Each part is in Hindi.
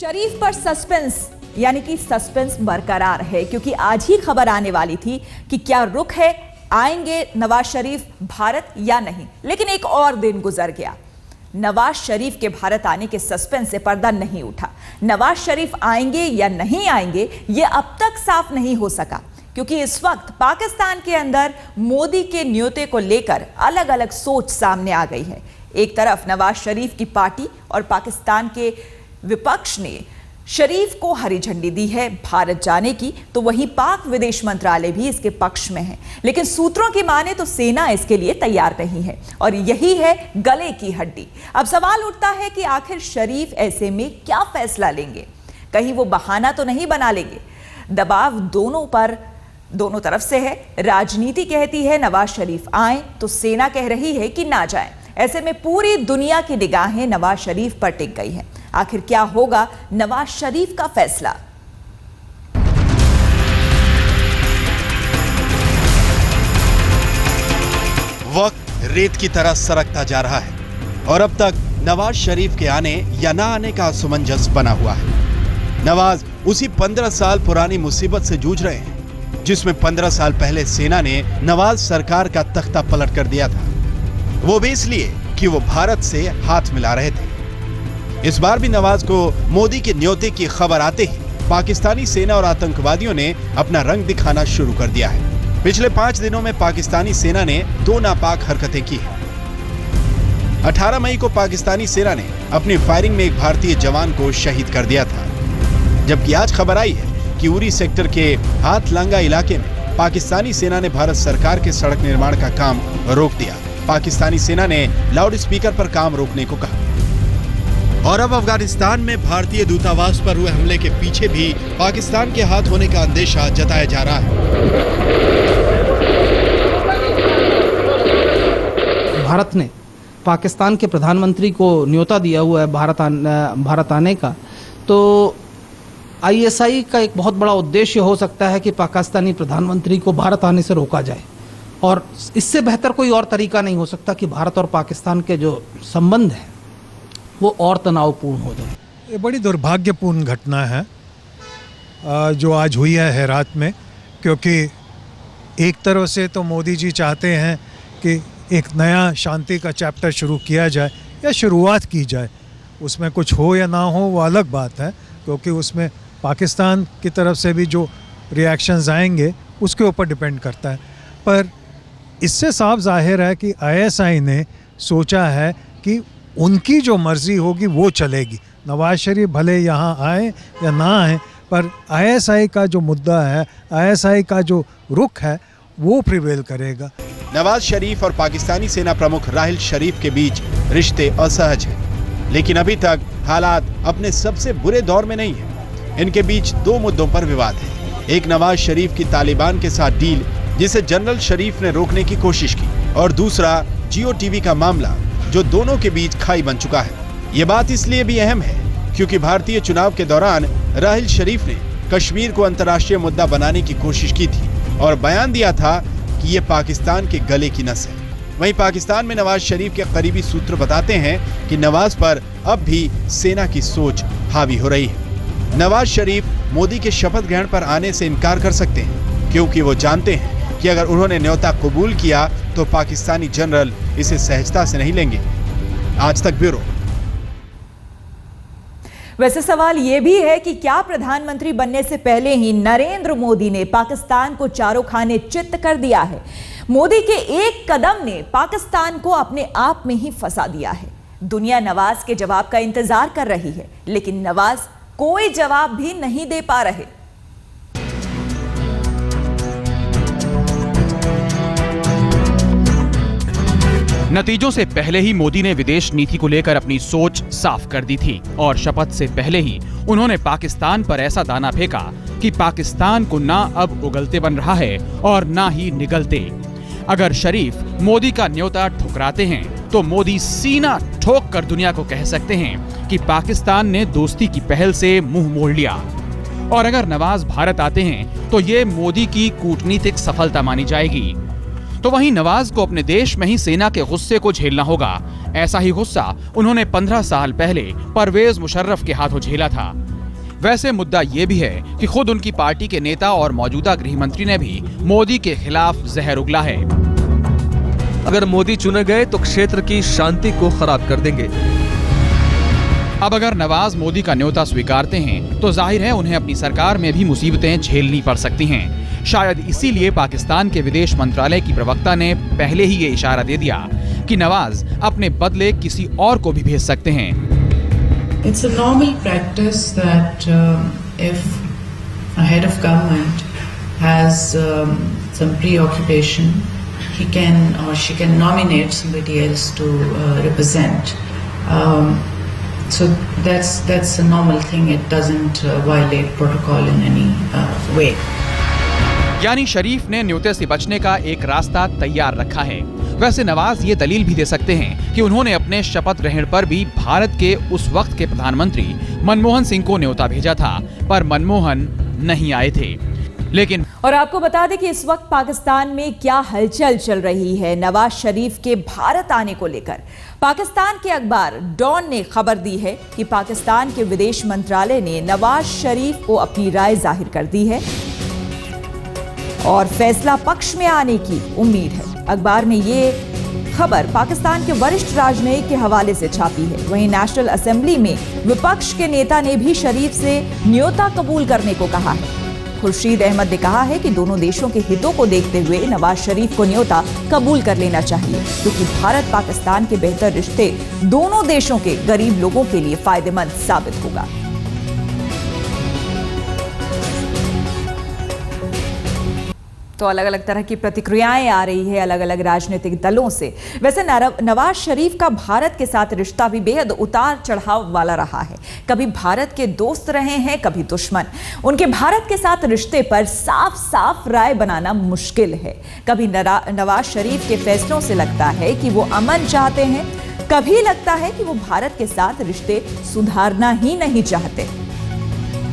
शरीफ पर सस्पेंस यानी कि सस्पेंस बरकरार है, क्योंकि आज ही खबर आने वाली थी कि क्या रुख है, आएंगे नवाज शरीफ भारत या नहीं। लेकिन एक और दिन गुजर गया, नवाज शरीफ के भारत आने के सस्पेंस से पर्दा नहीं उठा। नवाज शरीफ आएंगे या नहीं आएंगे ये अब तक साफ नहीं हो सका, क्योंकि इस वक्त पाकिस्तान के अंदर मोदी के न्योते को लेकर अलग अलग सोच सामने आ गई है। एक तरफ नवाज शरीफ की पार्टी और पाकिस्तान के विपक्ष ने शरीफ को हरी झंडी दी है भारत जाने की, तो वहीं पाक विदेश मंत्रालय भी इसके पक्ष में है। लेकिन सूत्रों की माने तो सेना इसके लिए तैयार नहीं है, और यही है गले की हड्डी। अब सवाल उठता है कि आखिर शरीफ ऐसे में क्या फैसला लेंगे? कहीं वो बहाना तो नहीं बना लेंगे? दबाव दोनों तरफ से है। राजनीति कहती है नवाज शरीफ आए, तो सेना कह रही है कि ना जाए। ऐसे में पूरी दुनिया की निगाहें नवाज शरीफ पर टिक गई हैं। आखिर क्या होगा नवाज शरीफ का फैसला? वक्त रेत की तरह सरकता जा रहा है और अब तक नवाज शरीफ के आने या ना आने का असमंजस बना हुआ है। नवाज उसी 15 साल पुरानी मुसीबत से जूझ रहे हैं जिसमें 15 साल पहले सेना ने नवाज सरकार का तख्ता पलट कर दिया था, वो भी इसलिए कि वो भारत से हाथ मिला रहे थे। इस बार भी नवाज को मोदी के न्योते की खबर आते ही पाकिस्तानी सेना और आतंकवादियों ने अपना रंग दिखाना शुरू कर दिया है। पिछले 5 दिनों में पाकिस्तानी सेना ने 2 नापाक हरकतें की हैं। 18 मई को पाकिस्तानी सेना ने अपनी फायरिंग में एक भारतीय जवान को शहीद कर दिया था, जबकि आज खबर आई है कि उरी सेक्टर के हाथलांगा इलाके में पाकिस्तानी सेना ने भारत सरकार के सड़क निर्माण का काम रोक दिया। पाकिस्तानी सेना ने लाउड स्पीकर पर काम रोकने को कहा। और अब अफगानिस्तान में भारतीय दूतावास पर हुए हमले के पीछे भी पाकिस्तान के हाथ होने का अंदेशा जताया जा रहा है। भारत ने पाकिस्तान के प्रधानमंत्री को न्योता दिया हुआ है भारत आने का, तो आईएसआई का एक बहुत बड़ा उद्देश्य हो सकता है कि पाकिस्तानी प्रधानमंत्री को भारत आने से रोका जाए। और इससे बेहतर कोई और तरीका नहीं हो सकता कि भारत और पाकिस्तान के जो संबंध है वो और तनावपूर्ण हो जाए। ये बड़ी दुर्भाग्यपूर्ण घटना है जो आज हुई है हेरात में, क्योंकि एक तरफ से तो मोदी जी चाहते हैं कि एक नया शांति का चैप्टर शुरू किया जाए या शुरुआत की जाए। उसमें कुछ हो या ना हो वो अलग बात है, क्योंकि उसमें पाकिस्तान की तरफ से भी जो रिएक्शंस आएंगे उसके ऊपर डिपेंड करता है। पर इससे साफ जाहिर है कि आईएसआई ने सोचा है कि उनकी जो मर्जी होगी वो चलेगी। नवाज शरीफ भले यहाँ आए या ना आए, पर आईएसआई का जो मुद्दा है, आईएसआई का जो रुख है, वो प्रिवेल करेगा। नवाज शरीफ और पाकिस्तानी सेना प्रमुख राहिल शरीफ के बीच रिश्ते असहज हैं, लेकिन अभी तक हालात अपने सबसे बुरे दौर में नहीं है। इनके बीच 2 मुद्दों पर विवाद है। एक नवाज शरीफ की तालिबान के साथ डील, जिसे जनरल शरीफ ने रोकने की कोशिश की, और दूसरा जियो टीवी का मामला, जो दोनों के बीच खाई बन चुका है। ये बात इसलिए भी अहम है क्योंकि भारतीय चुनाव के दौरान राहिल शरीफ ने कश्मीर को अंतर्राष्ट्रीय मुद्दा बनाने की कोशिश की थी और बयान दिया था कि ये पाकिस्तान के गले की नस है। वहीं पाकिस्तान में नवाज शरीफ के करीबी सूत्र बताते हैं कि नवाज पर अब भी सेना की सोच हावी हो रही है। नवाज शरीफ मोदी के शपथ ग्रहण पर आने से इनकार कर सकते हैं, क्योंकि वो जानते हैं कि अगर उन्होंने न्योता कबूल किया तो पाकिस्तानी जनरल इसे सहजता से नहीं लेंगे। आज तक ब्यूरो। वैसे सवाल यह भी है कि क्या प्रधानमंत्री बनने से पहले ही नरेंद्र मोदी ने पाकिस्तान को चारों खाने चित्त कर दिया है? मोदी के एक कदम ने पाकिस्तान को अपने आप में ही फंसा दिया है। दुनिया नवाज के जवाब का इंतजार कर रही है, लेकिन नवाज कोई जवाब भी नहीं दे पा रहे। नतीजों से पहले ही मोदी ने विदेश नीति को लेकर अपनी सोच साफ कर दी थी और शपथ से पहले ही उन्होंने पाकिस्तान पर ऐसा दाना फेंका कि पाकिस्तान को ना अब उगलते बन रहा है और ना ही निगलते। अगर शरीफ मोदी का न्योता ठुकराते हैं तो मोदी सीना ठोक कर दुनिया को कह सकते हैं कि पाकिस्तान ने दोस्ती की पहल से मुंह मोड़ लिया। और अगर नवाज भारत आते हैं तो ये मोदी की कूटनीतिक सफलता मानी जाएगी। तो वहीं नवाज को अपने देश में ही सेना के गुस्से को झेलना होगा, ऐसा ही गुस्सा उन्होंने 15 साल पहले परवेज मुशर्रफ के हाथों झेला था। वैसे मुद्दा ये भी है कि खुद उनकी पार्टी के नेता और मौजूदा गृह मंत्री ने भी मोदी के खिलाफ जहर उगला है। अगर मोदी चुने गए तो क्षेत्र की शांति को खराब कर देंगे। अब अगर नवाज मोदी का न्योता स्वीकारते हैं तो जाहिर है उन्हें अपनी सरकार में भी मुसीबतें झेलनी पड़ सकती हैं। शायद इसीलिए पाकिस्तान के विदेश मंत्रालय की प्रवक्ता ने पहले ही ये इशारा दे दिया कि नवाज अपने बदले किसी और को भी भेज सकते हैं। It's a normal practice that if a head of government has some preoccupation, he can or she can nominate somebody else to represent. So that's a normal thing. It doesn't violate protocol in any way. यानी शरीफ ने न्योते से बचने का एक रास्ता तैयार रखा है। वैसे नवाज ये दलील भी दे सकते हैं कि उन्होंने अपने शपथ ग्रहण पर भी भारत के उस वक्त के प्रधानमंत्री मनमोहन सिंह को न्योता भेजा था, पर मनमोहन नहीं आए थे। लेकिन और आपको बता दें कि इस वक्त पाकिस्तान में क्या हलचल चल रही है नवाज शरीफ के भारत आने को लेकर। पाकिस्तान के अखबार डॉन ने खबर दी है कि पाकिस्तान के विदेश मंत्रालय ने नवाज शरीफ को अपनी राय जाहिर कर दी है और फैसला पक्ष में आने की उम्मीद है। अखबार ने ये खबर पाकिस्तान के वरिष्ठ राजनयिक के हवाले से छापी है। वहीं नेशनल असेंबली में विपक्ष के नेता ने भी शरीफ से न्योता कबूल करने को कहा है। खुर्शीद अहमद ने कहा है कि दोनों देशों के हितों को देखते हुए नवाज शरीफ को न्योता कबूल कर लेना चाहिए, क्योंकि भारत पाकिस्तान के बेहतर रिश्ते दोनों देशों के गरीब लोगों के लिए फायदेमंद साबित होगा। तो अलग अलग तरह की प्रतिक्रियाएं आ रही है अलग अलग राजनीतिक दलों से। वैसे नवाज शरीफ का भारत के साथ रिश्ता भी बेहद उतार चढ़ाव वाला रहा है। कभी भारत के दोस्त रहे हैं, कभी दुश्मन। उनके भारत के साथ रिश्ते पर साफ साफ राय बनाना मुश्किल है। कभी नवाज शरीफ के फैसलों से लगता है कि वो अमन चाहते हैं, कभी लगता है कि वो भारत के साथ रिश्ते सुधारना ही नहीं चाहते।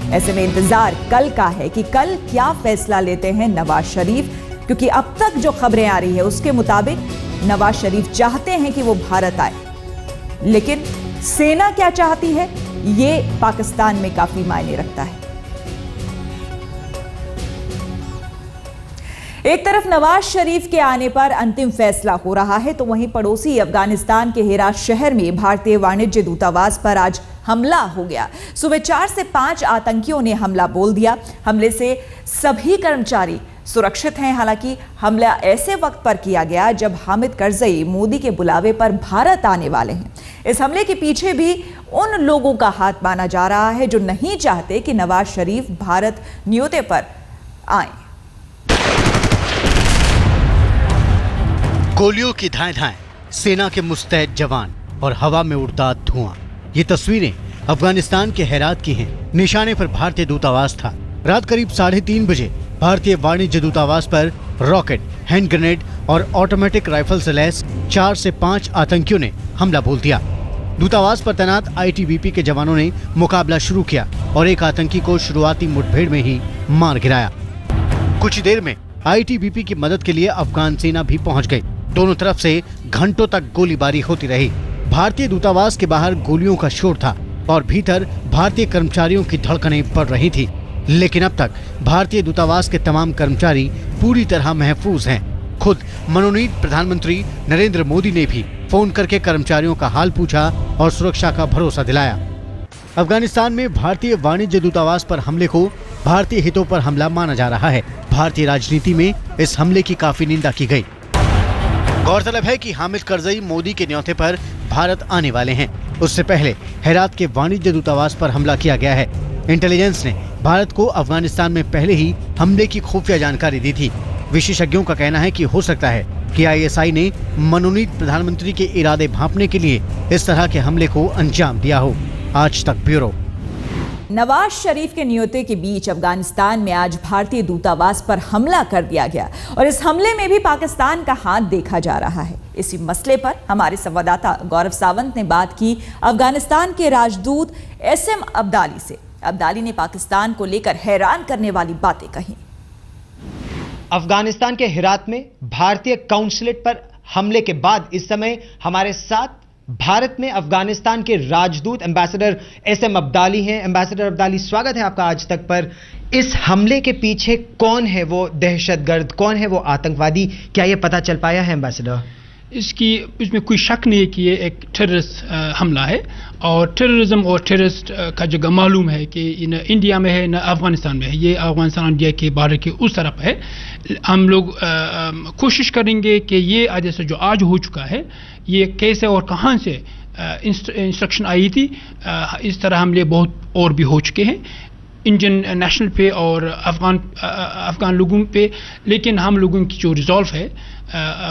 ऐसे में इंतजार कल का है कि कल क्या फैसला लेते हैं नवाज शरीफ, क्योंकि अब तक जो खबरें आ रही है उसके मुताबिक नवाज शरीफ चाहते हैं कि वो भारत आए, लेकिन सेना क्या चाहती है ये पाकिस्तान में काफी मायने रखता है। एक तरफ नवाज शरीफ के आने पर अंतिम फैसला हो रहा है, तो वहीं पड़ोसी अफगानिस्तान के हेरात शहर में भारतीय वाणिज्य दूतावास पर आज हमला हो गया। सुबह 4 से 5 आतंकियों ने हमला बोल दिया। हमले से सभी कर्मचारी सुरक्षित हैं। हालांकि हमला ऐसे वक्त पर किया गया जब हामिद करजई मोदी के बुलावे पर भारत आने वाले हैं। इस हमले के पीछे भी उन लोगों का हाथ माना जा रहा है जो नहीं चाहते कि नवाज शरीफ भारत न्योते पर आए। गोलियों की धाएं धाएं, सेना के मुस्तैद जवान और हवा में उड़ता धुआं। ये तस्वीरें अफगानिस्तान के हेरात की हैं। निशाने पर भारतीय दूतावास था। रात करीब 3:30 बजे भारतीय वाणिज्य दूतावास पर रॉकेट, हैंड ग्रेनेड और ऑटोमेटिक राइफल से लैस 4 से 5 आतंकियों ने हमला बोल दिया। दूतावास पर तैनात आईटीबीपी के जवानों ने मुकाबला शुरू किया और एक आतंकी को शुरुआती मुठभेड़ में ही मार गिराया। कुछ ही देर में आईटीबीपी की मदद के लिए अफगान सेना भी पहुंच गई। दोनों तरफ से घंटों तक गोलीबारी होती रही। भारतीय दूतावास के बाहर गोलियों का शोर था और भीतर भारतीय कर्मचारियों की धड़कनें बढ़ रही थी। लेकिन अब तक भारतीय दूतावास के तमाम कर्मचारी पूरी तरह महफूज हैं। खुद मनोनीत प्रधानमंत्री नरेंद्र मोदी ने भी फोन करके कर्मचारियों का हाल पूछा और सुरक्षा का भरोसा दिलाया। अफगानिस्तान में भारतीय वाणिज्य दूतावास पर हमले को भारतीय हितों पर हमला माना जा रहा है। भारतीय राजनीति में इस हमले की काफी निंदा की गई। गौरतलब है कि हामिद करजई मोदी के न्योते पर भारत आने वाले हैं। उससे पहले हेरात के वाणिज्य दूतावास पर हमला किया गया है। इंटेलिजेंस ने भारत को अफगानिस्तान में पहले ही हमले की खुफिया जानकारी दी थी। विशेषज्ञों का कहना है कि हो सकता है कि आईएसआई ने मनोनीत प्रधानमंत्री के इरादे भांपने के लिए इस तरह के हमले को अंजाम दिया हो। आज तक ब्यूरो। नवाज शरीफ के न्योते के बीच अफगानिस्तान में आज भारतीय दूतावास पर हमला कर दिया गया और इस हमले में भी पाकिस्तान का हाथ देखा जा रहा है। इसी मसले पर हमारे संवाददाता गौरव सावंत ने बात की अफगानिस्तान के राजदूत एसएम अब्दाली से। अब्दाली ने पाकिस्तान को लेकर हैरान करने वाली बातें कही। अफगानिस्तान के हेरात में भारतीय काउंसलेट पर हमले के बाद इस समय हमारे साथ भारत में अफगानिस्तान के राजदूत एम्बेसडर SM अब्दाली हैं। एम्बेसडर अब्दाली, स्वागत है आपका आज तक पर। इस हमले के पीछे कौन है वो दहशतगर्द, कौन है वो आतंकवादी, क्या ये पता चल पाया है एम्बेसडर? इसमें कोई शक नहीं है कि ये एक टेररिस्ट हमला है, और टेररिज्म और टेररिस्ट का जगह मालूम है कि न इंडिया में है न अफगानिस्तान में है। ये अफगानिस्तान इंडिया के बॉर्डर के उस तरफ है। हम लोग कोशिश करेंगे कि ये आज से जो आज हो चुका है, ये कैसे और कहाँ से इंस्ट्रक्शन आई थी, इस तरह हमले बहुत और भी हो चुके हैं इंडियन नेशनल पे और अफगान लोगों पे। लेकिन हम लोगों की जो रिजॉल्व है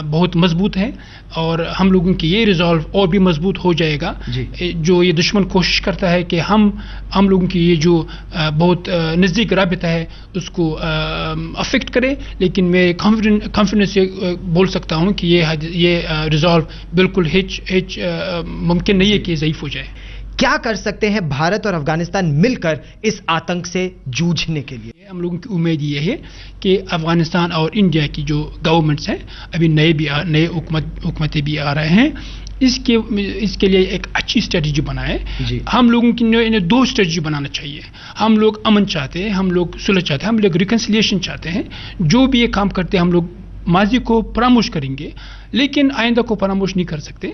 बहुत मजबूत है, और हम लोगों की ये रिजॉल्व और भी मजबूत हो जाएगा। जो ये दुश्मन कोशिश करता है कि हम लोगों की ये जो बहुत नज़दीक राबिता है उसको अफेक्ट करे, लेकिन मैं कॉन्फिडेंस से बोल सकता हूँ कि ये रिजॉल्व बिल्कुल मुमकिन नहीं है कि ज़ईफ हो जाए। क्या कर सकते हैं भारत और अफगानिस्तान मिलकर इस आतंक से जूझने के लिए? हम लोगों की उम्मीद ये है कि अफगानिस्तान और इंडिया की जो गवर्नमेंट्स हैं, अभी नए हुकूमतें भी आ रहे हैं, इसके लिए एक अच्छी स्ट्रेटजी बनाए। हम लोगों की इन्हें दो स्ट्रेटजी बनाना चाहिए। हम लोग अमन चाहते हैं, हम लोग सुलह चाहते हैं, हम लोग रिकन्सिलिएशन चाहते हैं। जो भी ये काम करते हैं हम लोग माजी को परामर्श करेंगे, लेकिन आइंदा को परामर्श नहीं कर सकते।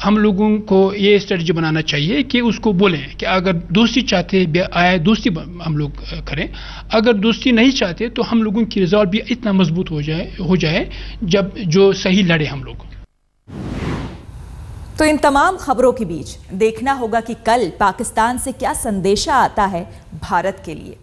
हम लोगों को ये स्ट्रेटजी बनाना चाहिए कि उसको बोलें कि अगर दोस्ती चाहते आए दोस्ती हम लोग करें, अगर दोस्ती नहीं चाहते तो हम लोगों की रिजॉल्व भी इतना मजबूत हो जाए जब जो सही लड़े हम लोग। तो इन तमाम खबरों के बीच देखना होगा कि कल पाकिस्तान से क्या संदेशा आता है भारत के लिए।